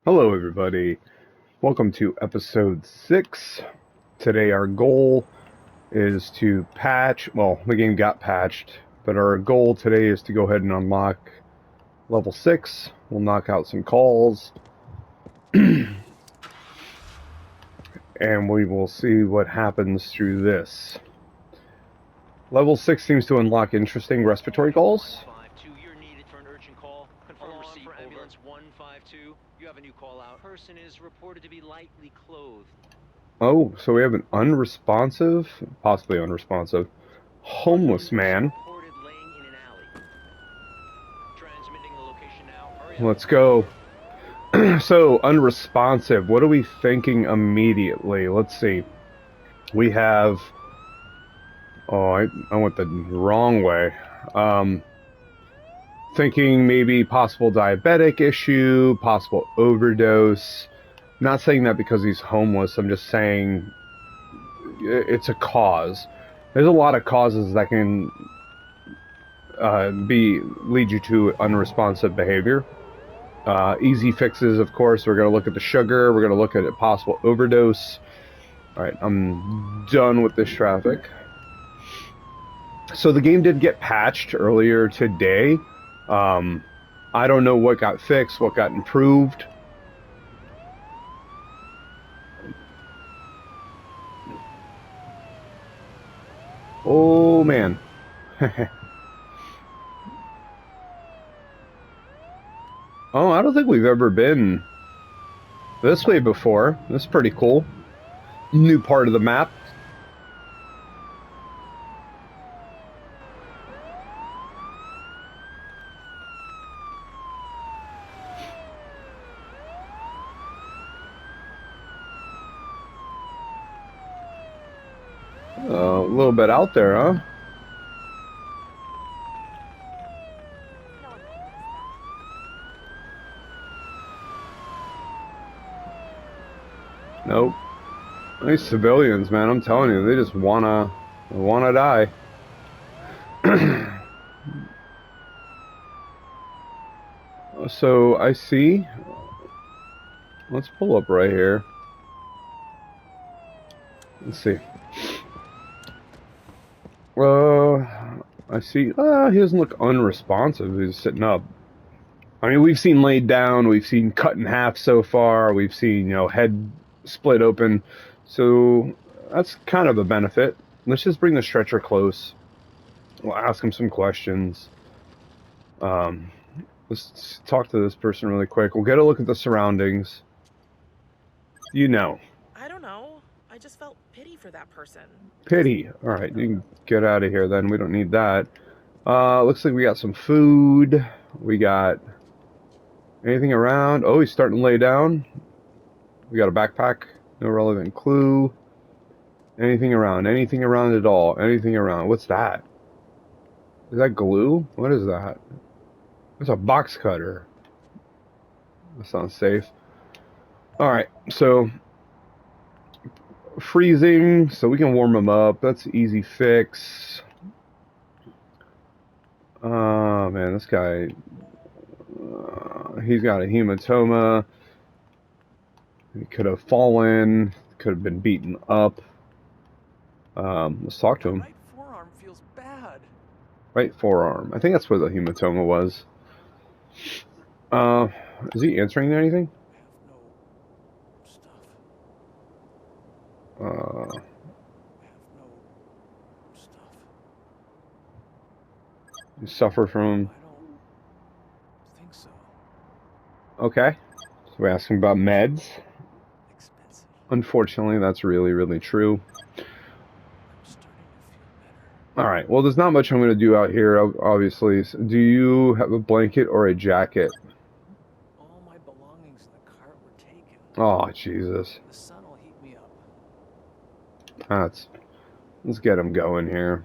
Hello, everybody. Welcome to episode 6. Today, our goal is to patch. Well, the game got patched, but our goal today is to go ahead and unlock level 6. We'll knock out some calls, and we will see what happens through this. Level 6 seems to unlock interesting respiratory calls. 152, you're needed for an urgent call. Confirm receipt for ambulance 152. You have a new call out. Person is reported to be lightly clothed. Oh, so we have an unresponsive, possibly unresponsive, homeless man. Reported laying in an alley. Transmitting the location now. Hurry up. Let's go. So, unresponsive. What are we thinking immediately? Let's see. We have... Oh, I went the wrong way. Thinking maybe possible diabetic issue, possible overdose. Not saying that because he's homeless. I'm just saying it's a cause. There's a lot of causes that can lead you to unresponsive behavior. Easy fixes, of course. We're going to look at the sugar. We're going to look at a possible overdose. Alright, I'm done with this traffic. So the game did get patched earlier today. I don't know what got fixed, what got improved. Oh, man. Oh, I don't think we've ever been this way before. This is pretty cool. New part of the map. A little bit out there, huh? Nope. These civilians, man, I'm telling you, they just wanna die. So I see. Let's pull up right here. Let's see. I see. He doesn't look unresponsive. He's sitting up. I mean, we've seen laid down. We've seen cut in half so far. We've seen, head split open. So that's kind of a benefit. Let's just bring the stretcher close. We'll ask him some questions. Let's talk to this person really quick. We'll get a look at the surroundings. I don't know. I just felt pity for that person. Pity. All right, you can get out of here then. We don't need that. Looks like we got some food. We got anything around. Oh, he's starting to lay down. We got a backpack. No relevant clue. Anything around? Anything around at all? Anything around? What's that? Is that glue? What is that? It's a box cutter. That sounds safe. Alright, so freezing, so we can warm him up. That's an easy fix. Oh man, this guy, he's got a hematoma. He could have fallen, could have been beaten up. Let's talk to him. Right forearm feels bad. Right forearm. I think that's where the hematoma was. Is he answering anything? I have no stuff. You suffer from... I don't think so. Okay. So we asked him about meds. Expensive. Unfortunately, that's really, really true. I'm starting to feel better. Alright, well, there's not much I'm going to do out here, obviously. Do you have a blanket or a jacket? All my belongings in the cart were taken. Oh, Jesus. The sun will heat me up. Let's get him going here.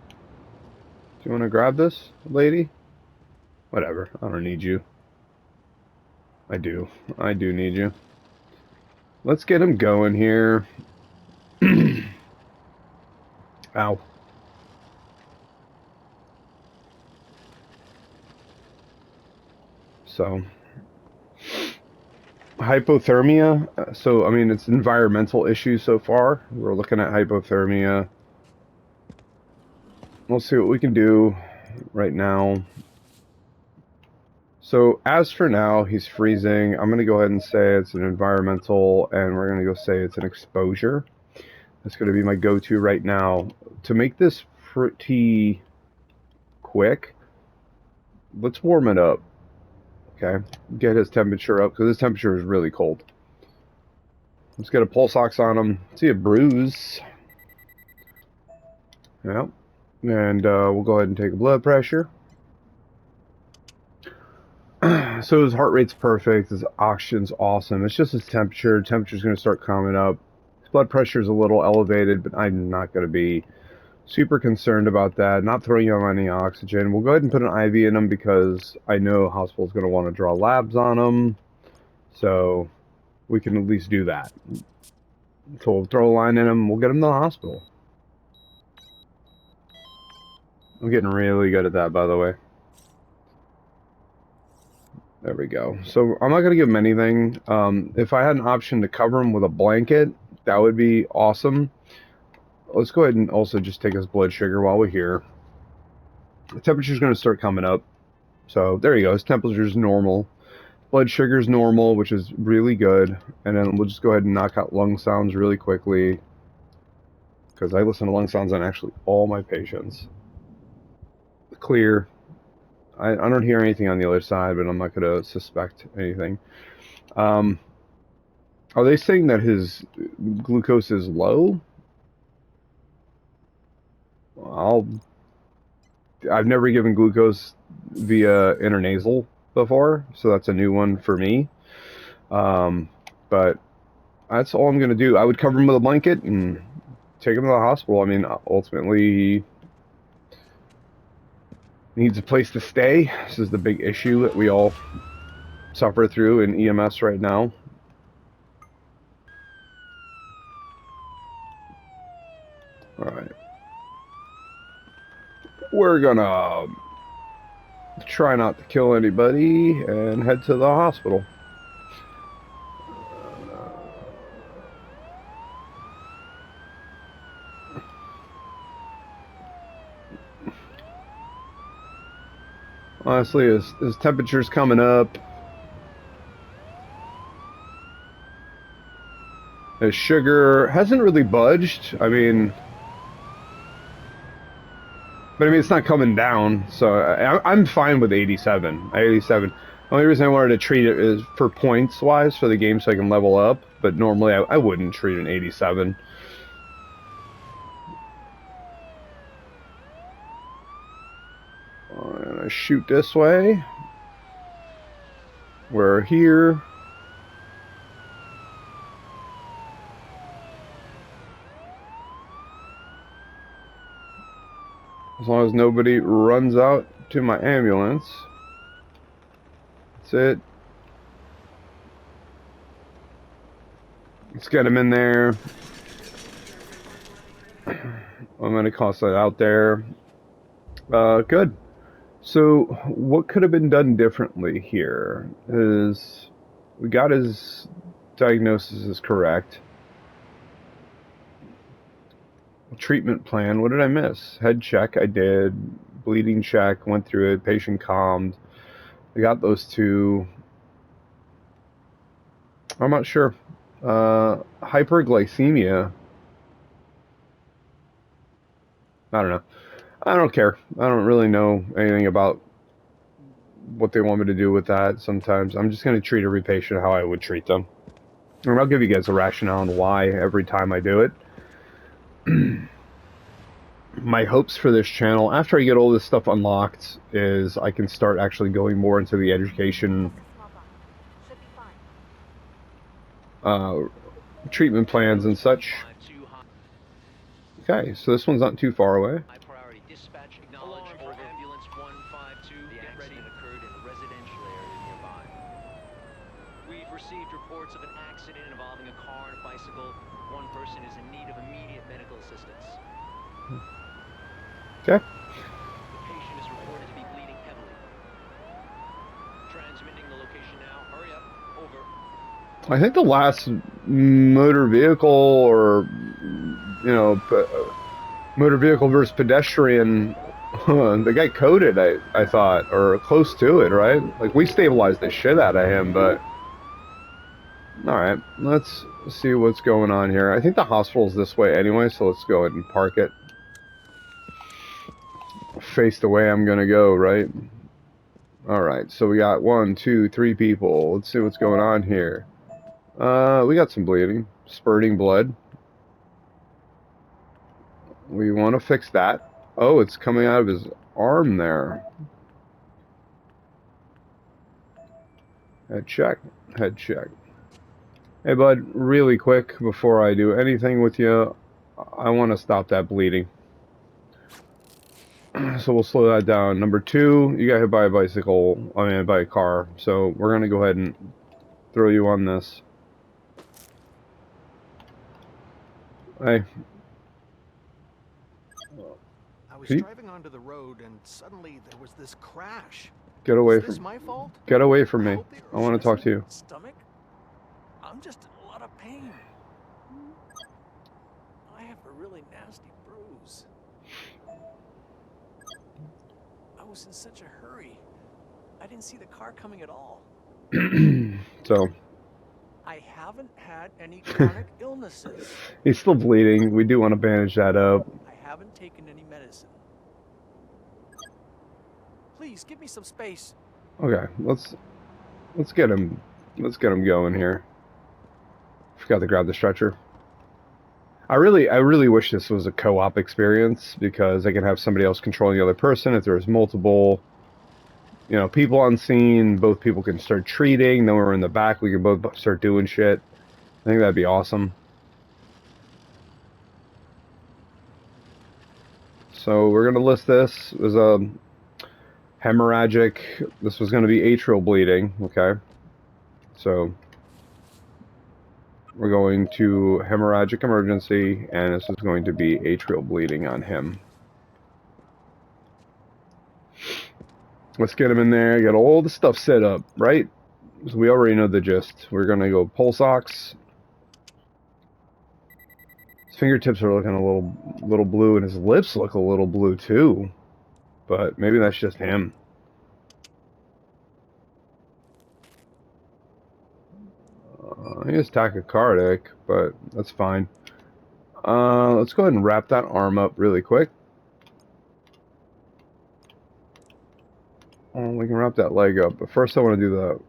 Do you want to grab this, lady? Whatever, I don't need you. I do need you. Let's get him going here. Ow. So hypothermia. So I mean, it's environmental issues so far. We're looking at hypothermia. We'll see what we can do right now. So as for now, he's freezing. I'm going to go ahead and say it's an environmental, and we're going to go say it's an exposure. That's going to be my go-to right now. To make this pretty quick, let's warm it up. Okay, get his temperature up, because his temperature is really cold. Let's get a pulse ox on him. See a bruise. Yeah. And we'll go ahead and take a blood pressure. So his heart rate's perfect, his oxygen's awesome. It's just his temperature. Temperature's going to start coming up. His blood pressure's a little elevated, but I'm not going to be super concerned about that. Not throwing him on any oxygen. We'll go ahead and put an IV in him because I know the hospital's going to want to draw labs on him. So we can at least do that. So we'll throw a line in him. We'll get him to the hospital. I'm getting really good at that, by the way. There we go. So I'm not going to give him anything. If I had an option to cover him with a blanket, that would be awesome. Let's go ahead and also just take his blood sugar while we're here. The temperature's going to start coming up. So there you go. His temperature's normal. Blood sugar's normal, which is really good. And then we'll just go ahead and knock out lung sounds really quickly. Because I listen to lung sounds on actually all my patients. Clear. I don't hear anything on the other side, but I'm not going to suspect anything. Are they saying that his glucose is low? I've never given glucose via intranasal before, so that's a new one for me. But that's all I'm going to do. I would cover him with a blanket and take him to the hospital. I mean, ultimately, he needs a place to stay. This is the big issue that we all suffer through in EMS right now. Alright. We're gonna try not to kill anybody and head to the hospital. Honestly, his temperature's coming up. His sugar hasn't really budged. I mean, but I mean, it's not coming down, so I'm fine with 87. 87. The only reason I wanted to treat it is for points-wise for the game so I can level up, but normally I wouldn't treat an 87. I'm gonna shoot this way. We're here. As long as nobody runs out to my ambulance. That's it. Let's get him in there. I'm going to toss that out there. Good. So, what could have been done differently here is we got his diagnosis is correct. Treatment plan, what did I miss? Head check, I did. Bleeding check, went through it. Patient calmed. I got those two. I'm not sure. Hyperglycemia. I don't know. I don't care. I don't really know anything about what they want me to do with that sometimes. I'm just going to treat every patient how I would treat them. And I'll give you guys a rationale on why every time I do it. My hopes for this channel, after I get all this stuff unlocked, is I can start actually going more into the education treatment plans and such. Okay, so this one's not too far away. High priority dispatch acknowledged for ambulance 152. Get ready. Occurred in a residential area nearby. We've received reports of an accident involving a car and a bicycle. One person is in need of immediate medical assistance. Okay. The patient is reported to be bleeding heavily. Transmitting I think the last motor vehicle or, you know, motor vehicle versus pedestrian, the guy coded, I thought, or close to it, right? Like, we stabilized the shit out of him, but... Alright, let's see what's going on here. I think the hospital's this way anyway, so let's go ahead and park it. Face the way I'm gonna go, right? Alright, so we got 1, 2, 3 people. Let's see what's going on here. We got some bleeding. Spurting blood. We want to fix that. Oh, it's coming out of his arm there. Head check. Head check. Hey, bud, really quick, before I do anything with you, I want to stop that bleeding. So we'll slow that down. Number 2, you got hit by a bicycle, I mean by a car, so we're going to go ahead and throw you on this. Hey. I was Can you driving onto the road and suddenly there was this crash. get away Is this from my fault? Get away from I me. hope the I want to talk to you. Stomach? I'm just in a lot of pain. I have a really nasty bruise. I was in such a hurry. I didn't see the car coming at all. So, I haven't had any chronic illnesses. he's still bleeding. We do want to bandage that up. I haven't taken any medicine. Please give me some space. Okay, let's get him going here. Forgot to grab the stretcher. I really wish this was a co-op experience, because I can have somebody else controlling the other person. If there's multiple, you know, people on scene, both people can start treating. Then we're in the back, we can both start doing shit. I think that'd be awesome. So we're gonna list this as a hemorrhagic. This was going to be atrial bleeding. Okay, so we're going to hemorrhagic emergency, and this is going to be atrial bleeding on him. Let's get him in there, get all the stuff set up, right? So we already know the gist. We're going to go pulse ox. His fingertips are looking a little blue, and his lips look a little blue too. But maybe that's just him. He is tachycardic, but that's fine. Let's go ahead and wrap that arm up really quick. We can wrap that leg up, but first I want to do the...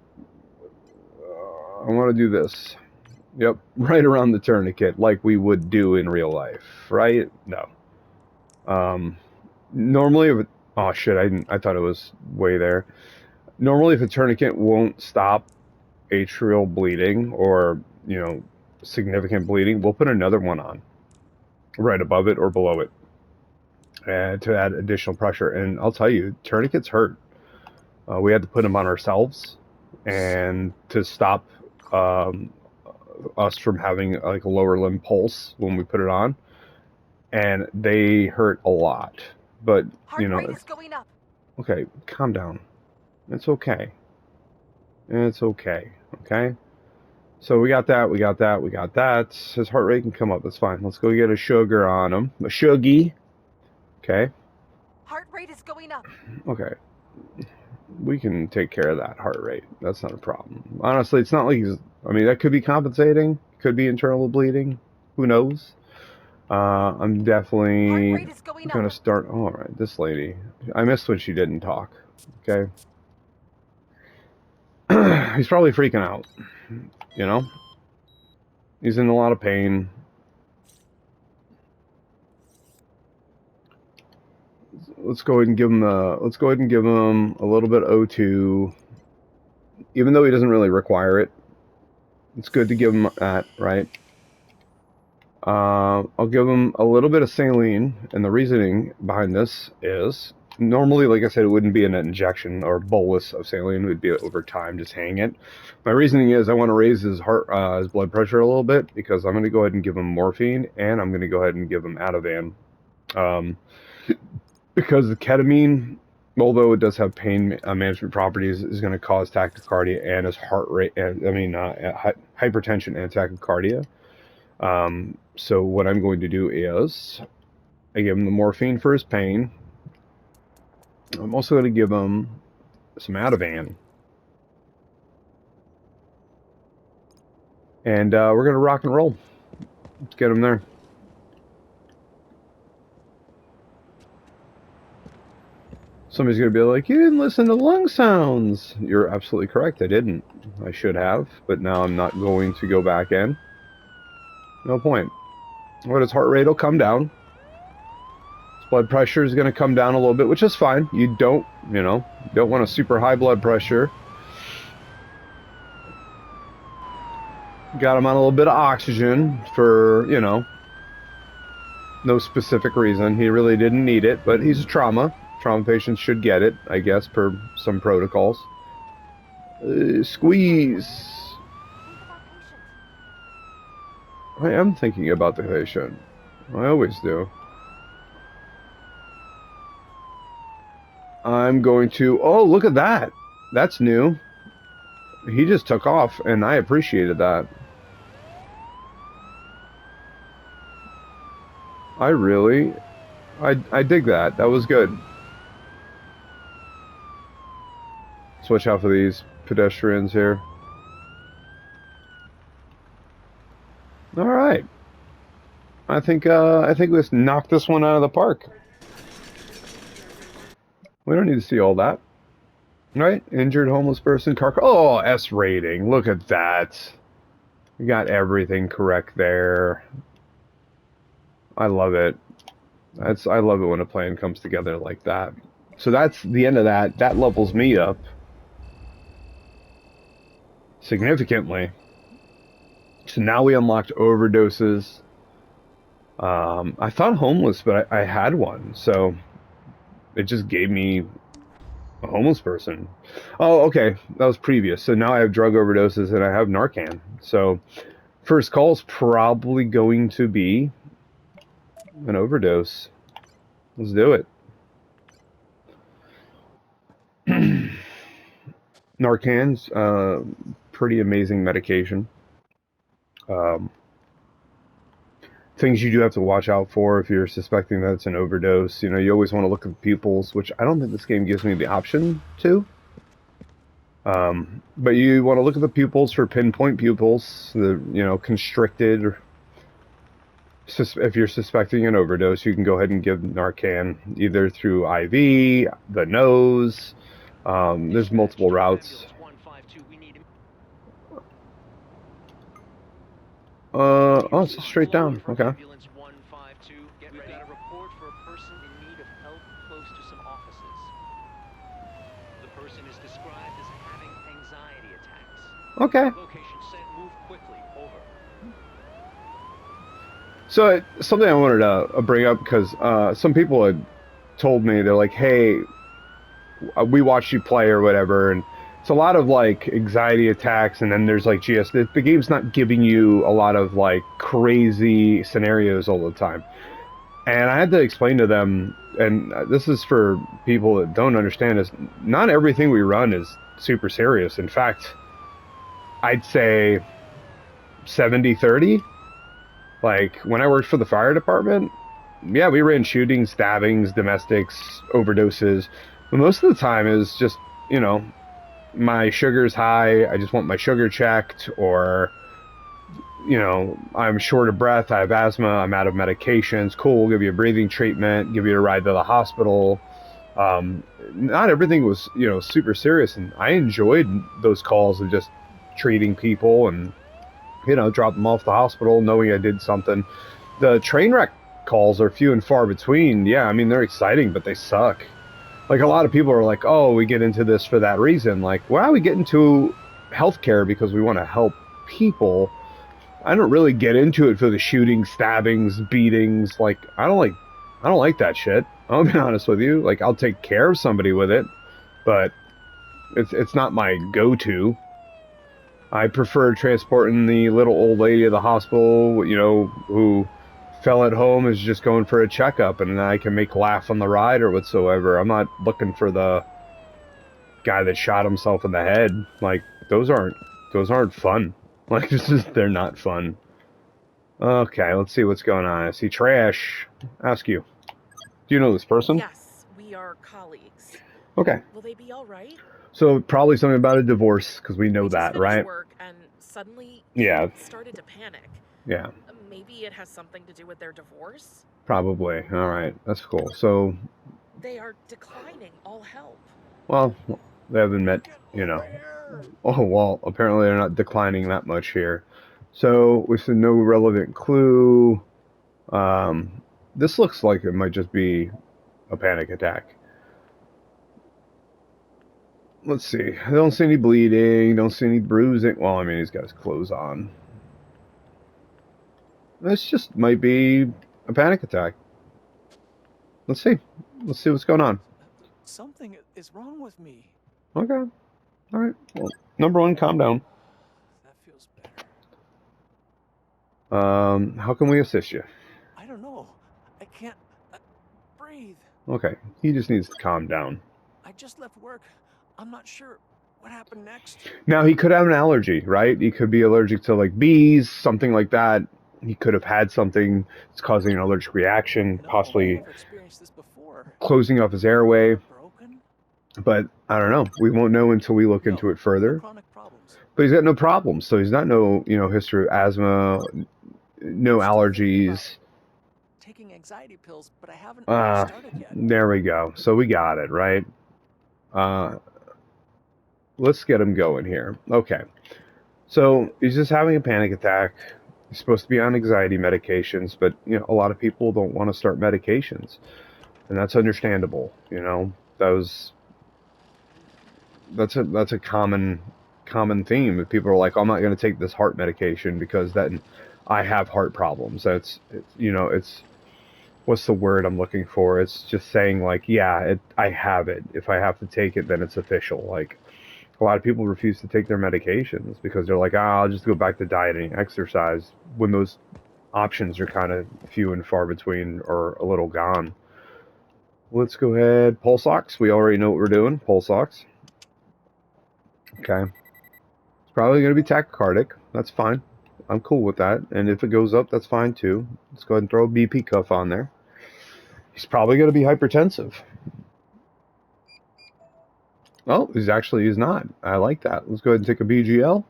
I want to do this. Yep, right around the tourniquet, like we would do in real life, right? No. Normally, if it... Oh shit, I thought it was way there. Normally, if a tourniquet won't stop atrial bleeding, or, you know, significant bleeding, we'll put another one on. Right above it or below it. And to add additional pressure. And I'll tell you, tourniquets hurt. We had to put them on ourselves, and to stop us from having like a lower limb pulse when we put it on, and they hurt a lot. But you know, heart rate is going up. Okay, calm down. It's okay. It's okay. Okay. So we got that. We got that. We got that. His heart rate can come up. That's fine. Let's go get a sugar on him. A shuggy. Okay. Heart rate is going up. Okay. We can take care of that heart rate. That's not a problem. Honestly, it's not like he's... I mean, that could be compensating. Could be internal bleeding. Who knows? I'm definitely going to start... Oh, all right, this lady. I missed when she didn't talk. Okay. He's probably freaking out. You know? He's in a lot of pain. Let's go ahead and give him a little bit of O2, even though he doesn't really require it. It's good to give him that, right? I'll give him a little bit of saline, and the reasoning behind this is normally, like I said, it wouldn't be an injection or bolus of saline; it would be over time, just hang it. My reasoning is I want to raise his his blood pressure a little bit, because I'm going to go ahead and give him morphine, and I'm going to go ahead and give him Ativan. Because the ketamine although it does have pain management properties, is going to cause tachycardia and his heart rate, hypertension and tachycardia. So what I'm going to do is I give him the morphine for his pain. I'm also going to give him some Ativan. And we're going to rock and roll. Let's get him there. Somebody's going to be like, you didn't listen to lung sounds. You're absolutely correct. I didn't. I should have, but now I'm not going to go back in. No point. Well, his heart rate will come down. His blood pressure is going to come down a little bit, which is fine. You don't want a super high blood pressure. Got him on a little bit of oxygen for, no specific reason. He really didn't need it, but he's a trauma. Trauma patients should get it, I guess, per some protocols. Squeeze. I am thinking about the patient. I always do. I'm going to... Oh, look at that. That's new. He just took off, and I appreciated that. I dig that. That was good. Switch out for these pedestrians here. All right. I think let's knock this one out of the park. We don't need to see all that. Right? Injured homeless person, car... Oh, S rating. Look at that. We got everything correct there. I love it. I love it when a plan comes together like that. So that's the end of that. That levels me up significantly. So now we unlocked overdoses. I thought homeless, but I had one. So it just gave me a homeless person. Oh, okay. That was previous. So now I have drug overdoses and I have Narcan. So first call is probably going to be an overdose. Let's do it. Narcan's pretty amazing medication. Things you do have to watch out for if you're suspecting that it's an overdose. You always want to look at the pupils, which I don't think this game gives me the option to. But you want to look at the pupils for pinpoint pupils, constricted. If you're suspecting an overdose, you can go ahead and give Narcan either through IV, the nose. There's multiple routes. Oh, it's straight down. Okay. Ambulance 152. We've got a report for a person in need of help close to some offices. The person is described as having anxiety attacks. Okay. Location set. Move quickly. Over. So something I wanted to bring up, because some people had told me, they're like, hey, we watched you play or whatever, and it's a lot of like anxiety attacks, and then there's like the game's not giving you a lot of like crazy scenarios all the time. And I had to explain to them, and this is for people that don't understand, is not everything we run is super serious. In fact, I'd say 70-30. Like, when I worked for the fire department, yeah, we ran shootings, stabbings, domestics, overdoses. But most of the time is just, my sugar's high, I just want my sugar checked, or, I'm short of breath, I have asthma, I'm out of medications, cool, we'll give you a breathing treatment, give you a ride to the hospital. Not everything was, super serious, and I enjoyed those calls of just treating people and, drop them off the hospital, knowing I did something. The train wreck calls are few and far between. Yeah, I mean, they're exciting, but they suck. Like, a lot of people are like, oh, we get into this for that reason. Like, well, we get into healthcare because we want to help people. I don't really get into it for the shootings, stabbings, beatings. Like, I don't like that shit. I'll be honest with you. Like, I'll take care of somebody with it, but it's not my go-to. I prefer transporting the little old lady to the hospital, who fella at home is just going for a checkup, and I can make laugh on the ride or whatsoever. I'm not looking for the guy that shot himself in the head. Like, those aren't fun. Like, they're not fun. Okay, let's see what's going on. I see trash. Ask you. Do you know this person? Yes, we are colleagues. Okay. Will they be all right? So probably something about a divorce, because we know We just that, finished right? work and suddenly Yeah. he started to panic. Yeah, Maybe it has something to do with their divorce? probably. All right, that's cool. So, They are declining all help. well, they haven't met, Get you know. over here! Oh, well, apparently they're not declining that much here. So, we said no relevant clue. This looks like it might just be a panic attack. Let's see. I don't see any bleeding. Don't see any bruising. Well, I mean, he's got his clothes on. This just might be a panic attack. Let's see. Let's see what's going on. Something is wrong with me. Okay. All right. Well, number one, calm down. That feels better. How can we assist you? I don't know. I can't breathe. Okay. He just needs to calm down. I just left work. I'm not sure what happened next. Now, he could have an allergy, right? He could be allergic to, like, bees, something like that. He could have had something that's causing an allergic reaction, No, I've possibly never experienced this before. closing off his airway. Broken? But I don't know. We won't know until we look into it No further. chronic problems. But he's got no problems. So he's not no, history of asthma, no allergies. Taking anxiety pills, but I haven't Ah, started yet. there we go. So we got it, right? Let's get him going here. Okay. So he's just having a panic attack. He's supposed to be on anxiety medications, but a lot of people don't want to start medications, and that's understandable. That's a common theme. People are like, I'm not going to take this heart medication because then I have heart problems. It's what's the word I'm looking for? It's just saying like, yeah, I have it. If I have to take it, then it's official. Like, a lot of people refuse to take their medications because they're like, I'll just go back to dieting, exercise, when those options are kind of few and far between or a little gone. Let's go ahead. Pulse ox. We already know what we're doing. Pulse ox. Okay. It's probably going to be tachycardic. That's fine. I'm cool with that. And if it goes up, that's fine too. Let's go ahead and throw a BP cuff on there. He's probably going to be hypertensive. Oh, he's not. I like that. Let's go ahead and take a BGL.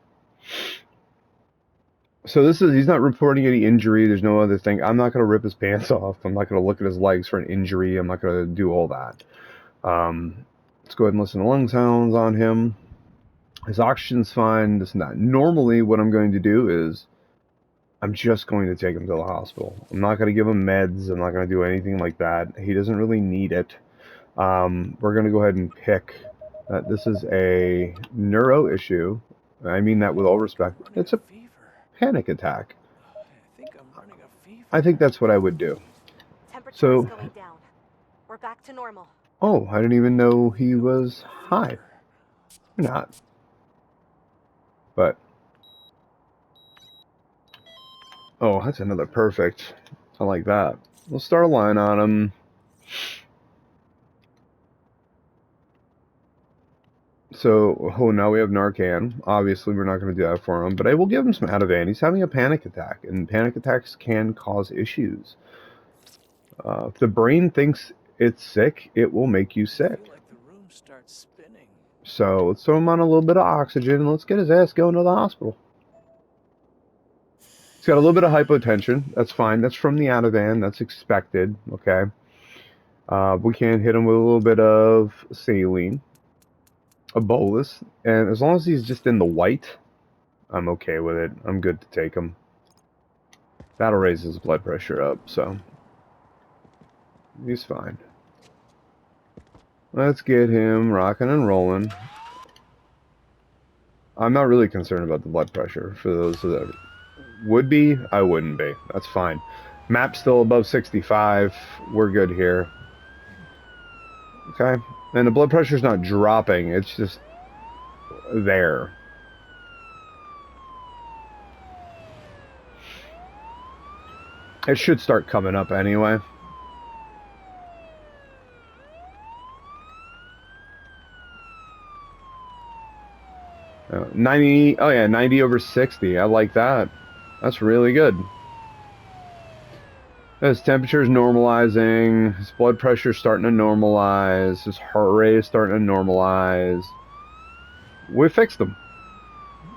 So he's not reporting any injury. There's no other thing. I'm not going to rip his pants off. I'm not going to look at his legs for an injury. I'm not going to do all that. Let's go ahead and listen to lung sounds on him. His oxygen's fine. This and that. Normally, what I'm going to do is I'm just going to take him to the hospital. I'm not going to give him meds. I'm not going to do anything like that. He doesn't really need it. We're going to go ahead and pick that this is a neuro issue. I mean that with all respect. It's a fever. panic attack. I think I'm running a fever. I think that's what I would do. Temperature So- is going down. We're back to normal. Oh, I didn't even know he was high. Or not. But. Oh, that's another perfect. I like that. We'll start a line on him. So, now we have Narcan. Obviously, we're not going to do that for him, but I will give him some Ativan. He's having a panic attack, and panic attacks can cause issues. If the brain thinks it's sick, it will make you I sick. feel like the room starts spinning. So, let's throw him on a little bit of oxygen, and let's get his ass going to the hospital. He's got a little bit of hypotension. That's fine. That's from the Ativan. That's expected, okay? We can hit him with a little bit of saline. A bolus, and as long as he's just in the white, I'm okay with it. I'm good to take him. That'll raise his blood pressure up, so he's fine. Let's get him rocking and rolling. I'm not really concerned about the blood pressure. For those that would be, I wouldn't be. That's fine. Map's still above 65. We're good here. Okay. And the blood pressure's not dropping. It's just there. It should start coming up anyway. Oh, 90, oh yeah, 90 over 60. I like that. That's really good. His temperature's normalizing, his blood pressure's starting to normalize, his heart rate is starting to normalize. We fixed him.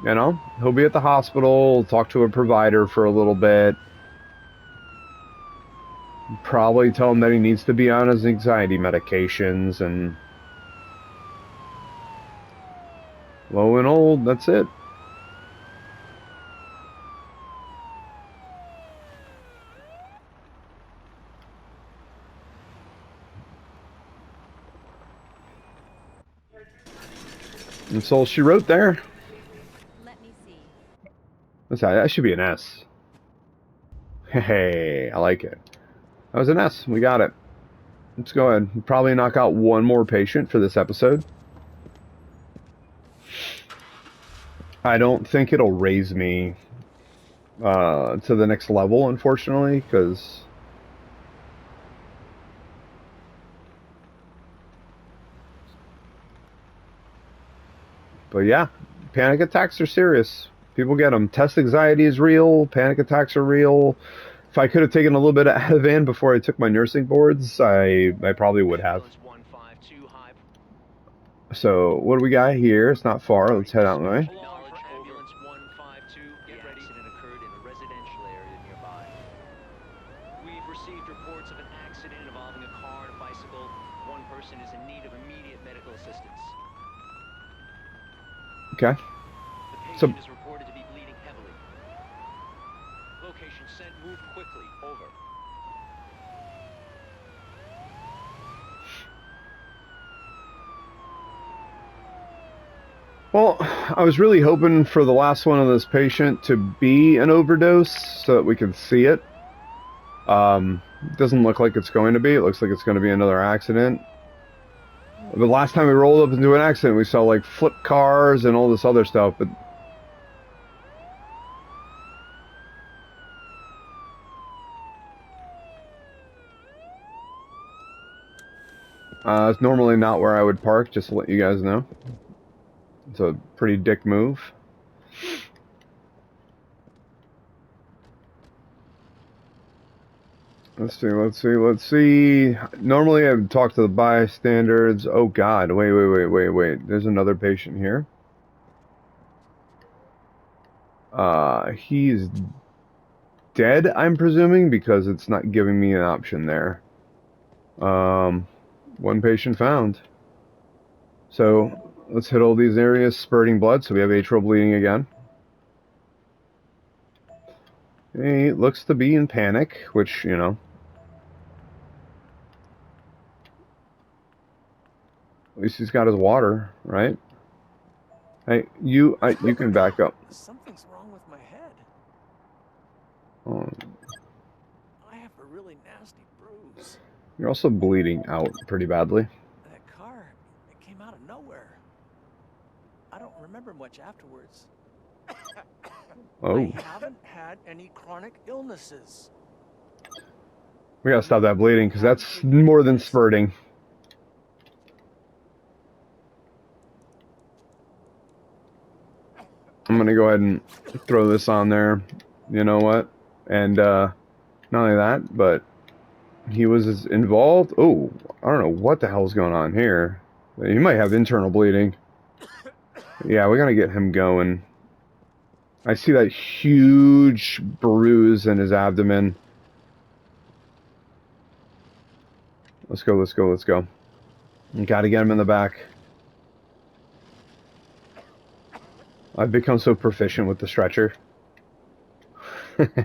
You know, he'll be at the hospital, talk to a provider for a little bit. Probably tell him that he needs to be on his anxiety medications, and low and old, that's it. And so she wrote there. Let me see. That should be an S. Hey, I like it. That was an S. We got it. Let's go ahead. Probably knock out one more patient for this episode. I don't think it'll raise me to the next level, unfortunately, because but yeah, panic attacks are serious. People get them. Test anxiety is real. Panic attacks are real. If I could have taken a little bit of Ativan before I took my nursing boards, I probably would have. Ambulance 152 high. So what do we got here? It's not far. Let's head out the way. Acknowledge ambulance 152. Get ready. The accident occurred in a residential area nearby. We've received reports of an accident involving a car and a bicycle. One person is in need of immediate medical assistance. Okay. The So- patient is reported to be bleeding heavily. Location sent. Move quickly. Over. Well, I was really hoping for the last one of this patient to be an overdose so that we could see it. It doesn't look like it's going to be. It looks like it's going to be another accident. The last time we rolled up into an accident, we saw like flip cars and all this other stuff, but it's normally not where I would park, just to let you guys know. It's a pretty dick move. Let's see, let's see, let's see. Normally I would talk to the bystanders. Oh god, wait. There's another patient here. He's dead, I'm presuming, because it's not giving me an option there. One patient found. So, let's hit all these areas spurting blood, so we have atrial bleeding again. He looks to be in panic, which, you know. At least he's got his water, right? Hey, you can back up. Something's wrong with my head. Oh, I have a really nasty bruise. you're also bleeding out pretty badly. That car, it came out of nowhere. I don't remember much afterwards. Oh, I haven't had any chronic illnesses. we gotta stop that bleeding, because that's more than spurting. I'm gonna go ahead and throw this on there. You know what? And not only that, but he was involved. Oh, I don't know what the hell's going on here. He might have internal bleeding. Yeah, we gotta get him going. I see that huge bruise in his abdomen. Let's go, let's go, let's go. You gotta get him in the back. I've become so proficient with the stretcher. Let's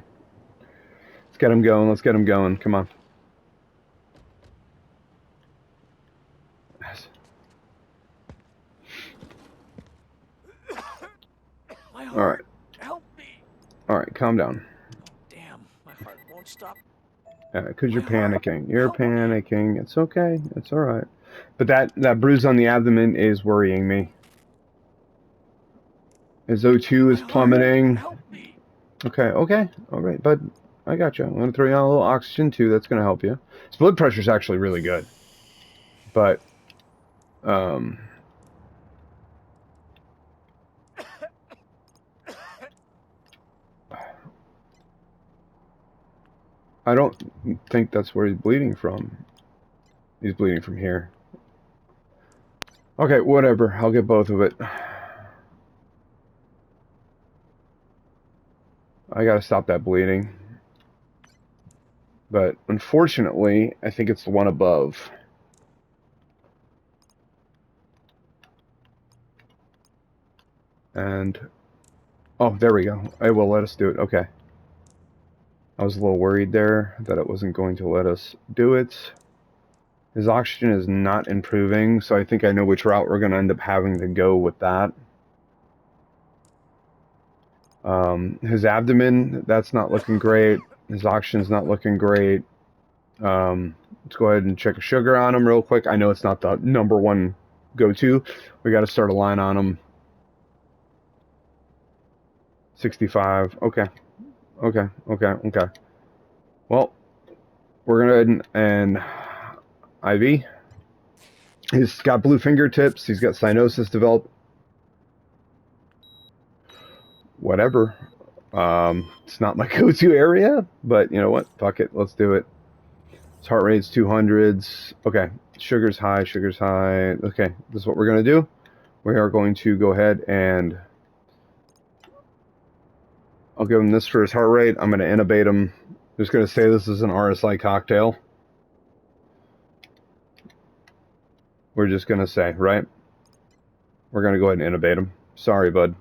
get him going, let's get him going. Come on. Yes. My heart, Alright, help me. alright, calm down. Damn, my heart won't stop. Because you're My heart, panicking. You're help me. panicking. It's okay. It's alright. But that bruise on the abdomen is worrying me. His O2 is My heart, plummeting. help me. Okay, okay. Alright, bud. I got you. I'm going to throw you on a little oxygen, too. That's going to help you. His blood pressure's actually really good. But, I don't think that's where he's bleeding from. He's bleeding from here. Okay, whatever. I'll get both of it. I gotta stop that bleeding. But, unfortunately, I think it's the one above. And... oh, there we go. It will let us do it. Okay. I was a little worried there that it wasn't going to let us do it. His oxygen is not improving, so I think I know which route we're going to end up having to go with that. His abdomen, that's not looking great. His oxygen's not looking great. Let's go ahead and check a sugar on him real quick. I know it's not the #1 go-to. We got to start a line on him. 65. Okay. Okay. Well, we're going to go ahead and IV. He's got blue fingertips. He's got cyanosis developed. Whatever. It's not my go-to area, but you know what? Fuck it. Let's do it. His heart rate's 200s. Okay. Sugar's high. Okay. This is what we're going to do. We are going to go ahead and I'll give him this for his heart rate. I'm going to intubate him. Just going to say this is an RSI cocktail. We're just going to say, right? We're going to go ahead and intubate him. Sorry, bud.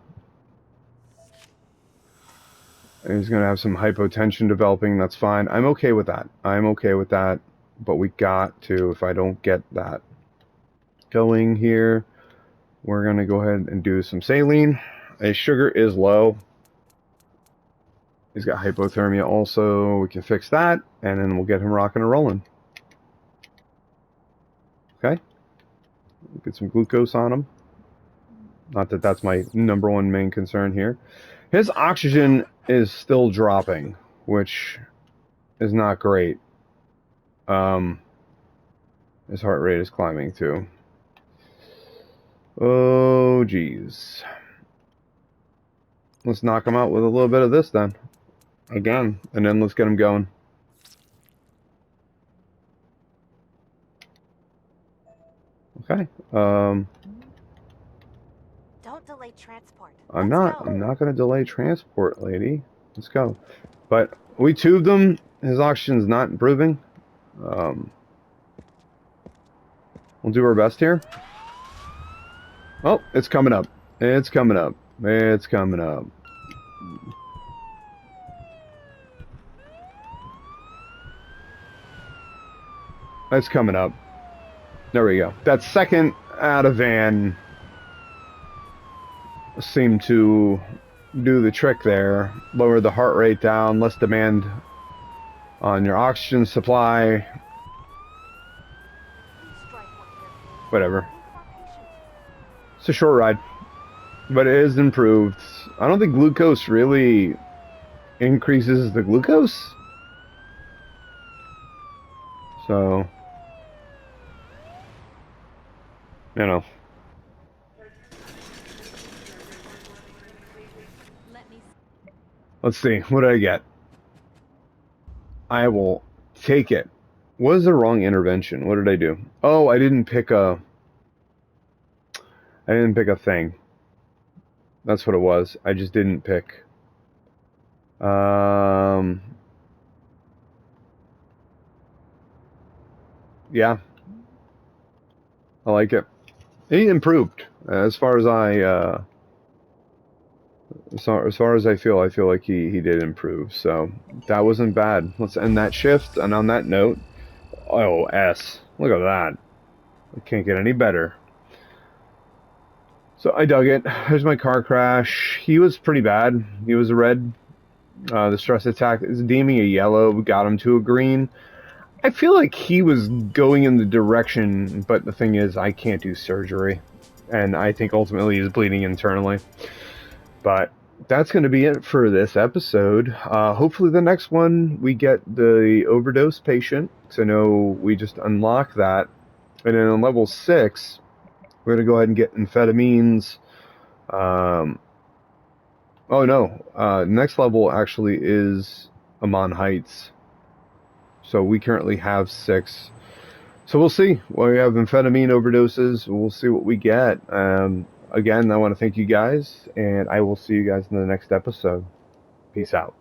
And he's going to have some hypotension developing. That's fine. I'm okay with that. But we got to, if I don't get that going here, we're going to go ahead and do some saline. His sugar is low. He's got hypothermia also. We can fix that, and then we'll get him rocking and rolling. Okay? Get some glucose on him. Not that that's my #1 main concern here. His oxygen is still dropping, which is not great. His heart rate is climbing too. Oh, geez. Let's knock him out with a little bit of this then. Again, and then let's get him going. Okay. Don't delay transport. I'm not going to delay transport, lady. Let's go. But we tubed him. His oxygen's not improving. We'll do our best here. Oh, it's coming up. It's coming up. It's coming up. It's coming up. There we go. That second Ativan seemed to do the trick there. Lower the heart rate down, less demand on your oxygen supply. Whatever. It's a short ride, but it is improved. I don't think glucose really increases the glucose. So, you know. Let's see. What did I get? I will take it. What is the wrong intervention? What did I do? Oh, I didn't pick a thing. That's what it was. I just didn't pick. Yeah. I like it. He improved. As far as I feel like he did improve. So that wasn't bad. Let's end that shift. And on that note, oh, S. Look at that. It can't get any better. So I dug it. There's my car crash. He was pretty bad. He was a red. The stress attack is deeming a yellow. We got him to a green. I feel like he was going in the direction, but the thing is, I can't do surgery. And I think ultimately he's bleeding internally. But that's going to be it for this episode. Hopefully the next one we get the overdose patient, because I know we just unlocked that. And then on level 6, we're going to go ahead and get amphetamines. Oh no, next level actually is Amon Heights. So we currently have 6. So we'll see. Well, we have amphetamine overdoses. We'll see what we get. Again, I want to thank you guys, and I will see you guys in the next episode. Peace out.